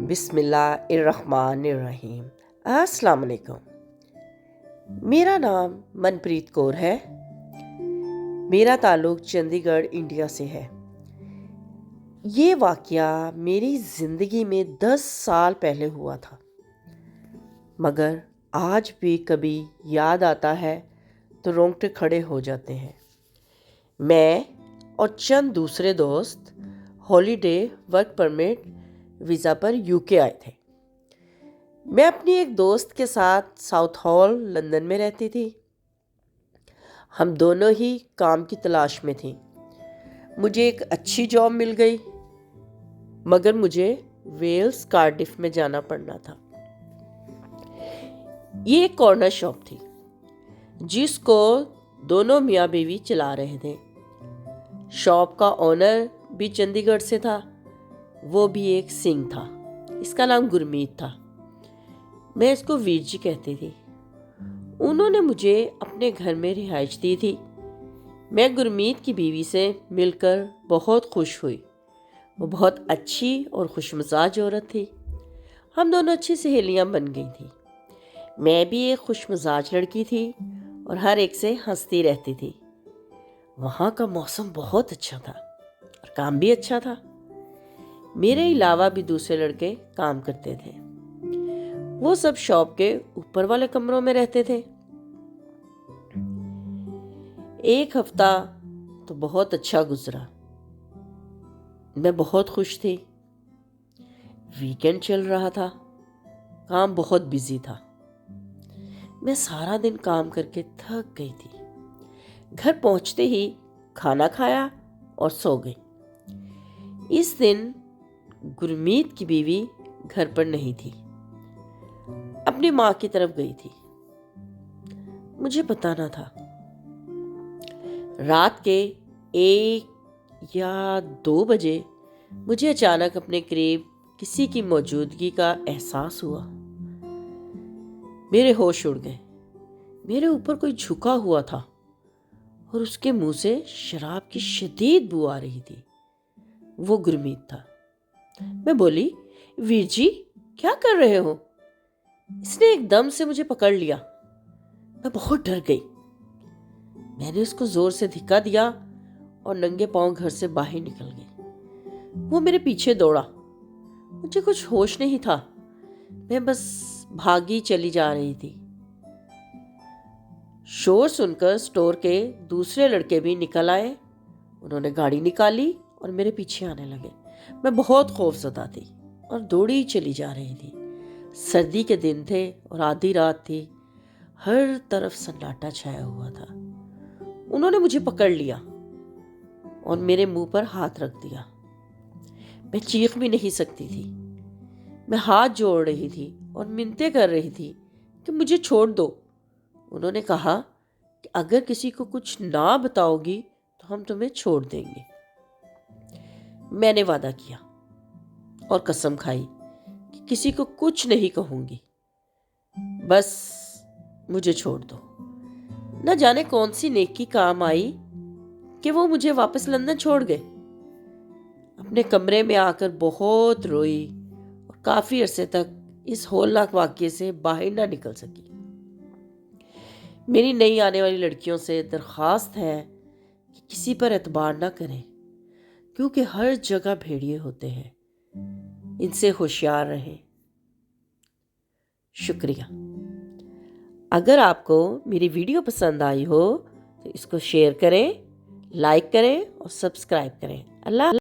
بسم اللہ الرحمن الرحیم۔ السلام علیکم۔ میرا نام منپریت کور ہے۔ میرا تعلق چندی گڑھ انڈیا سے ہے۔ یہ واقعہ میری زندگی میں 10 سال پہلے ہوا تھا، مگر آج بھی کبھی یاد آتا ہے تو رونگٹے کھڑے ہو جاتے ہیں۔ میں اور چند دوسرے دوست ہالیڈے ورک پرمٹ ویزا پر UK آئے تھے۔ میں اپنی ایک دوست کے ساتھ ساؤتھ ہال لندن میں رہتی تھی۔ ہم دونوں ہی کام کی تلاش میں تھیں۔ مجھے ایک اچھی جاب مل گئی، مگر مجھے ویلز کارڈف میں جانا پڑنا تھا۔ یہ ایک کارنر شاپ تھی جس کو دونوں میاں بیوی چلا رہے تھے۔ شاپ کا آنر بھی چندی گڑھ سے تھا۔ وہ بھی ایک سنگھ تھا۔ اس کا نام گرمیت تھا۔ میں اس کو ویر جی کہتی تھی۔ انہوں نے مجھے اپنے گھر میں رہائش دی تھی۔ میں گرمیت کی بیوی سے مل کر بہت خوش ہوئی۔ وہ بہت اچھی اور خوش مزاج عورت تھی۔ ہم دونوں اچھی سہیلیاں بن گئی تھیں۔ میں بھی ایک خوش مزاج لڑکی تھی اور ہر ایک سے ہنستی رہتی تھی۔ وہاں کا موسم بہت اچھا تھا اور کام بھی اچھا تھا۔ میرے علاوہ بھی دوسرے لڑکے کام کرتے تھے۔ وہ سب شاپ کے اوپر والے کمروں میں رہتے تھے۔ ایک ہفتہ تو بہت اچھا گزرا۔ میں بہت خوش تھی۔ ویکینڈ چل رہا تھا۔ کام بہت بزی تھا۔ میں سارا دن کام کر کے تھک گئی تھی۔ گھر پہنچتے ہی کھانا کھایا اور سو گئی۔ اس دن گرمیت کی بیوی گھر پر نہیں تھی، اپنی ماں کی طرف گئی تھی۔ مجھے پتا نہ تھا۔ رات کے 1 یا 2 بجے مجھے اچانک اپنے قریب کسی کی موجودگی کا احساس ہوا۔ میرے ہوش اڑ گئے۔ میرے اوپر کوئی جھکا ہوا تھا اور اس کے منہ سے شراب کی شدید بو آ رہی تھی۔ وہ گرمیت تھا۔ میں بولی، ویر جی کیا کر رہے ہو؟ اس نے ایک دم سے مجھے پکڑ لیا۔ میں بہت ڈر گئی۔ میں نے اس کو زور سے دھکا دیا اور ننگے پاؤں گھر سے باہر نکل گئی۔ وہ میرے پیچھے دوڑا۔ مجھے کچھ ہوش نہیں تھا۔ میں بس بھاگی چلی جا رہی تھی۔ شور سن کر اسٹور کے دوسرے لڑکے بھی نکل آئے۔ انہوں نے گاڑی نکالی اور میرے پیچھے آنے لگے۔ میں بہت خوف زدہ تھی اور دوڑی چلی جا رہی تھی۔ سردی کے دن تھے اور آدھی رات تھی۔ ہر طرف سناٹا چھایا ہوا تھا۔ انہوں نے مجھے پکڑ لیا اور میرے منہ پر ہاتھ رکھ دیا۔ میں چیخ بھی نہیں سکتی تھی۔ میں ہاتھ جوڑ رہی تھی اور منتیں کر رہی تھی کہ مجھے چھوڑ دو۔ انہوں نے کہا کہ اگر کسی کو کچھ نہ بتاؤ گی تو ہم تمہیں چھوڑ دیں گے۔ میں نے وعدہ کیا اور قسم کھائی کہ کسی کو کچھ نہیں کہوں گی، بس مجھے چھوڑ دو۔ نہ جانے کون سی نیکی کام آئی کہ وہ مجھے واپس لندن چھوڑ گئے۔ اپنے کمرے میں آ کر بہت روئی اور کافی عرصے تک اس ہولناک واقعے سے باہر نہ نکل سکی۔ میری نئی آنے والی لڑکیوں سے درخواست ہے کہ کسی پر اعتبار نہ کریں، کیونکہ ہر جگہ بھیڑیے ہوتے ہیں۔ ان سے ہوشیار رہیں۔ شکریہ۔ اگر آپ کو میری ویڈیو پسند آئی ہو تو اس کو شیئر کریں، لائک کریں اور سبسکرائب کریں۔ اللہ